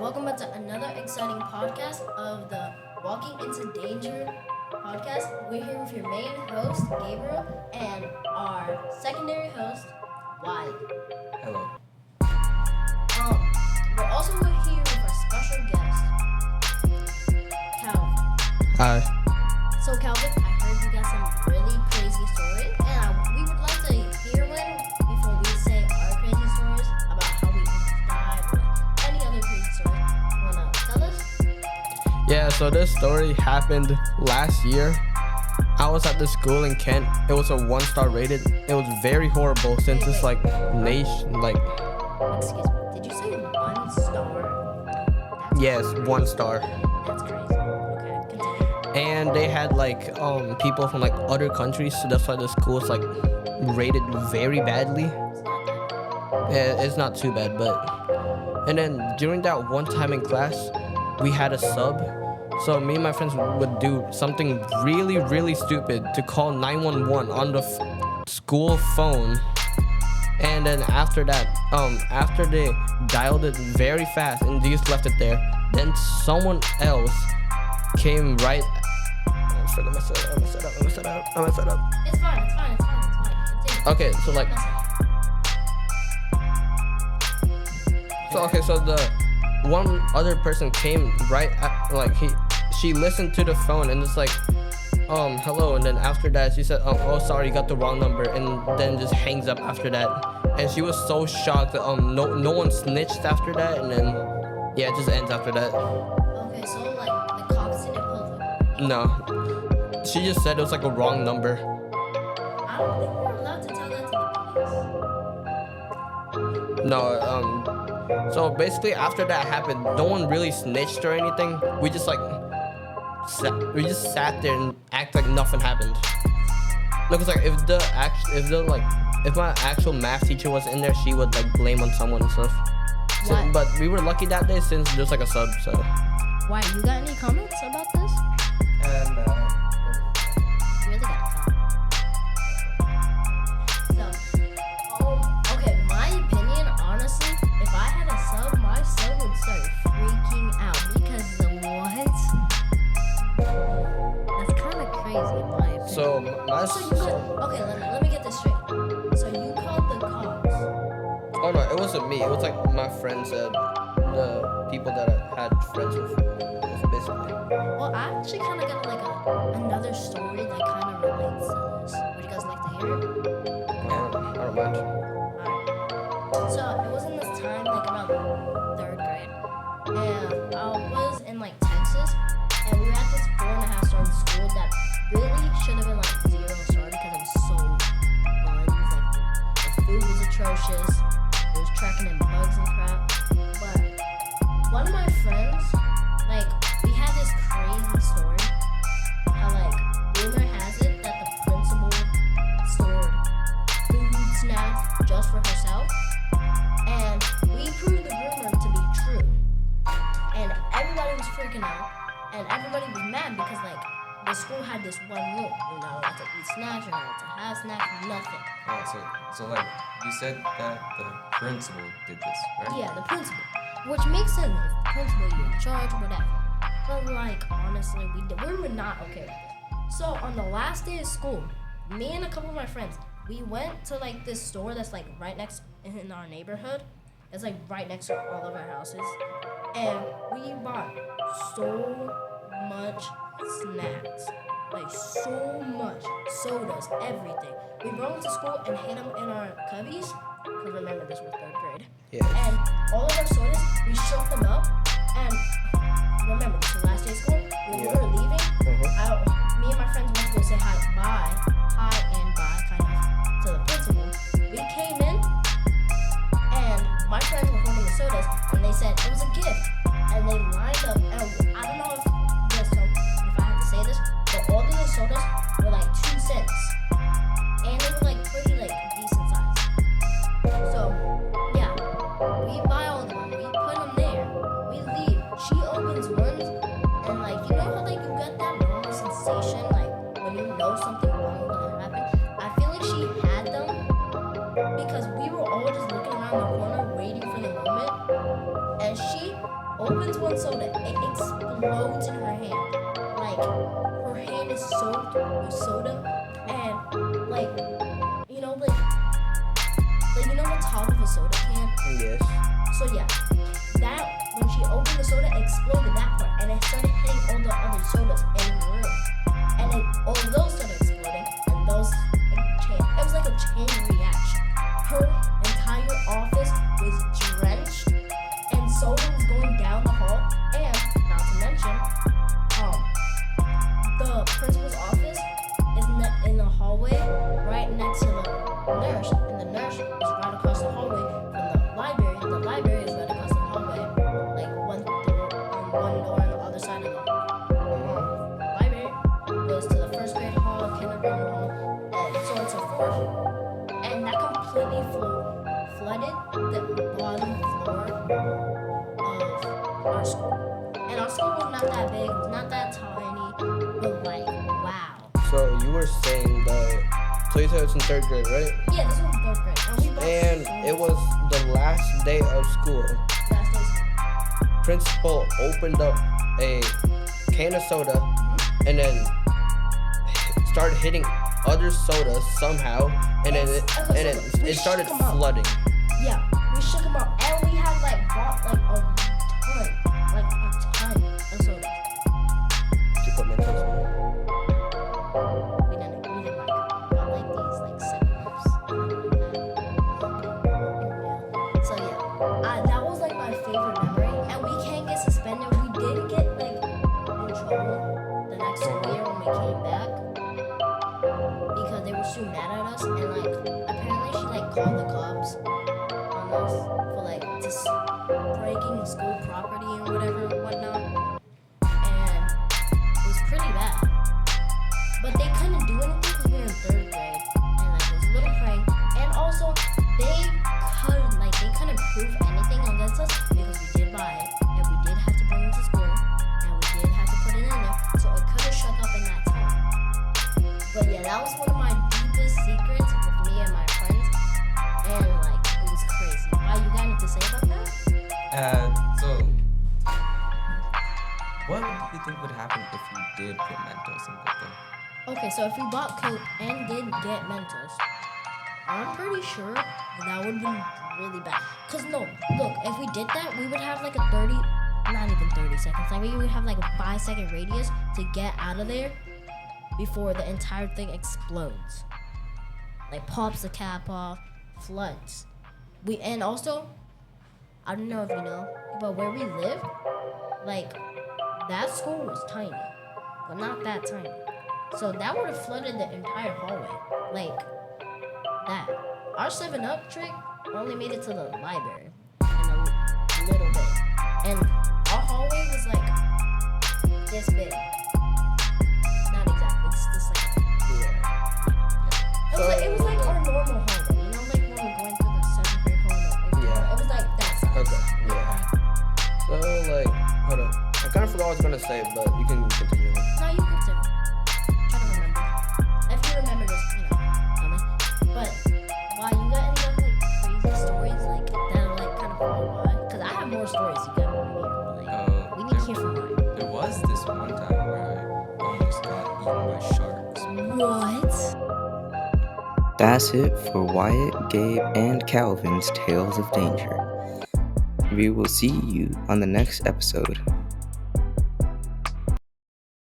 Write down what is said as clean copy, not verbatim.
welcome back to another exciting podcast of the Walking into Danger podcast. We're here with your main host, Gabriel, and our secondary host, Wiley. Hello. We're also here with our special guest, Calvin. Hi. So, Calvin, I heard you got some really crazy stories, and we would like to hear one before we say our crazy stories about how we almost died or any other crazy stories. You wanna tell us? Yeah, so this story happened last year. I was at the school in Kent. It was a 1-star rated. It was very horrible since it's like nation, like Excuse me. Did you say 1 star? yes, 1 star. That's crazy. Okay, continue. And they had like people from like other countries, so that's why the school is like rated very badly. It's not that bad. Yeah, it's not too bad, but and then during that one time in class, we had a sub. So me and my friends would do something really, really stupid to call 911 on the school phone. And then after that, after they dialed it very fast and they just left it there, then someone else came right. I'm gonna mess it up. It's fine. Continue. Okay, so like, so the one other person came right at, like she listened to the phone and it's like, hello, and then after that she said, oh sorry, you got the wrong number, and then just hangs up after that. And she was so shocked that no one snitched after that, and then yeah, it just ends after that. Okay, so like the cops didn't pull the. No, she just said it was like a wrong number. I don't think we're allowed to tell that to the police. No, so basically after that happened, no one really snitched or anything. We just like sat there and act like nothing happened. Look, it's like if my actual math teacher was in there, she would like blame on someone and stuff. So, What? but we were lucky that day since there's like a sub. So Why? You got any comments about this? and You really gotta talk. So, okay, my opinion, honestly, if I had a sub, my sub would start freaking out because the what? That's kind of crazy in my opinion. so my So you got, okay, let me get this straight. So you called the cops. oh no, it wasn't me. It was like my friends, the people that I had friends with basically. Well, I actually kind of got like another story that kind of relates to this. Would you guys like to hear it? I don't mind. Alright. So it was in this time, like around 3rd grade, and I was in like Texas, and we were at this 4.5-star school that really should have been like 0-star because it was so buns. Like the food was atrocious. It was tracking in bugs and crap. But one of my friends, like, we had this crazy story. How like rumor has it that the principal stored food snacks just for herself. And we proved the rumor to be true. And everybody was freaking out. And everybody was mad because like the school had this one rule. You're not allowed to eat snacks, you're not allowed to have snacks, nothing. Oh, so like you said that the principal did this, right? Yeah, the principal. Which makes sense. It's the principal, you're in charge, whatever. But like honestly, we were not okay with this. So on the last day of school, me and a couple of my friends, we went to like this store that's like right next in our neighborhood. It's like right next to all of our houses. And we bought so much snacks. Like so much. Sodas, everything. We brought them to school and hid them in our cubbies. Because remember, this was 3rd grade. Yeah. And all of our sodas, we shook them up. And remember, this was the last day of school. When we Yeah. were leaving, me and my friends went to go say hi and bye, kind of, to the principal. We came in, and my friends were holding the sodas, and they said it was a gift. And they lined up, and I don't know if you guys know if I have to say this, but all of the sodas were like 2 cents. And they were like pretty like decent size. So, yeah, we buy all of them, we put them there, we leave. She opens one, and like, you know how like you get that normal sensation, like when you know something wrong is gonna happen? I feel like she had them because we were all just looking around the corner waiting for the moment, and she opens one soda, it explodes in her hand. Like her hand is soaked with soda, and like you know, you know the top of a soda can. Yes. So yeah, that when she opened the soda, it exploded that part, and it started hitting all the other sodas in the room, and then all of those started exploding, and those it was like a chain reaction. Her entire office was drenched, and soda was going down the hall, and not to mention, the principal's office is in the hallway right next to the nurse, and the nurse is right across the hallway from the library. The library is right across the hallway, like one door on the other side of the library goes to the first grade hall, kindergarten hall, and so on and so forth. And that completely flooded the bottom floor of our school. And our school was not that big, it was not that tiny, but like, wow. So you were saying that, so you said it's in 3rd grade, right? Yeah, this was 3rd grade. And it was the last day of school. Last day of school. Principal opened up a can of soda and then started hitting other sodas somehow, and then it started shook 'em up. flooding. Yeah, we shook them up, and we had like bought like a ton of sodas. To put Mentos in. We didn't like got like these like 7-Ups. Yeah. So yeah, that was like my favorite memory, and we can't get suspended. We did get like in trouble the next school year when we came back because they were so mad at us, and like apparently she like called the cops on us for like just breaking school property and whatever and whatnot, and it was pretty bad. But they couldn't do anything because we were in 3rd grade, and like it was a little prank, and also they couldn't prove anything against us because we did buy it, and we did have to bring it to school, and we did have to put it in there, so it could have shut up in that time. But yeah, that was one of my deepest secrets with me and my friends, and like it was crazy. Why, you got anything to say about that? So, what do you think would happen if you did put Mentos in the thing? Okay, so if we bought Coke and did get Mentos, I'm pretty sure that would have been really bad. Cause no, look, if we did that, we would have like a 30, not even 30 seconds. Like we would have like a 5-second radius to get out of there before the entire thing explodes. Like pops the cap off, floods. And also, I don't know if you know, but where we live, like that school was tiny, but not that tiny. So that would have flooded the entire hallway, like that. Our 7-Up trick only made it to the library in a little bit, and our hallway was like this big. Not exactly, it's just like it was like our normal hallway, you know, like when we're going through the 7th grade hallway. Yeah. It was like that size. Okay, yeah. So like, hold up. I kind of forgot what I was gonna say, but you can continue. No, you can too. Try to remember. If you remember, just tell me. But wow, you got any other like crazy stories like that are like kind of far away? Cause I have more stories you got to hear. But, like, we need to hear from mine. There was this one time where I almost got eaten by sharks. What? That's it for Wyatt, Gabe, and Calvin's Tales of Danger. We will see you on the next episode.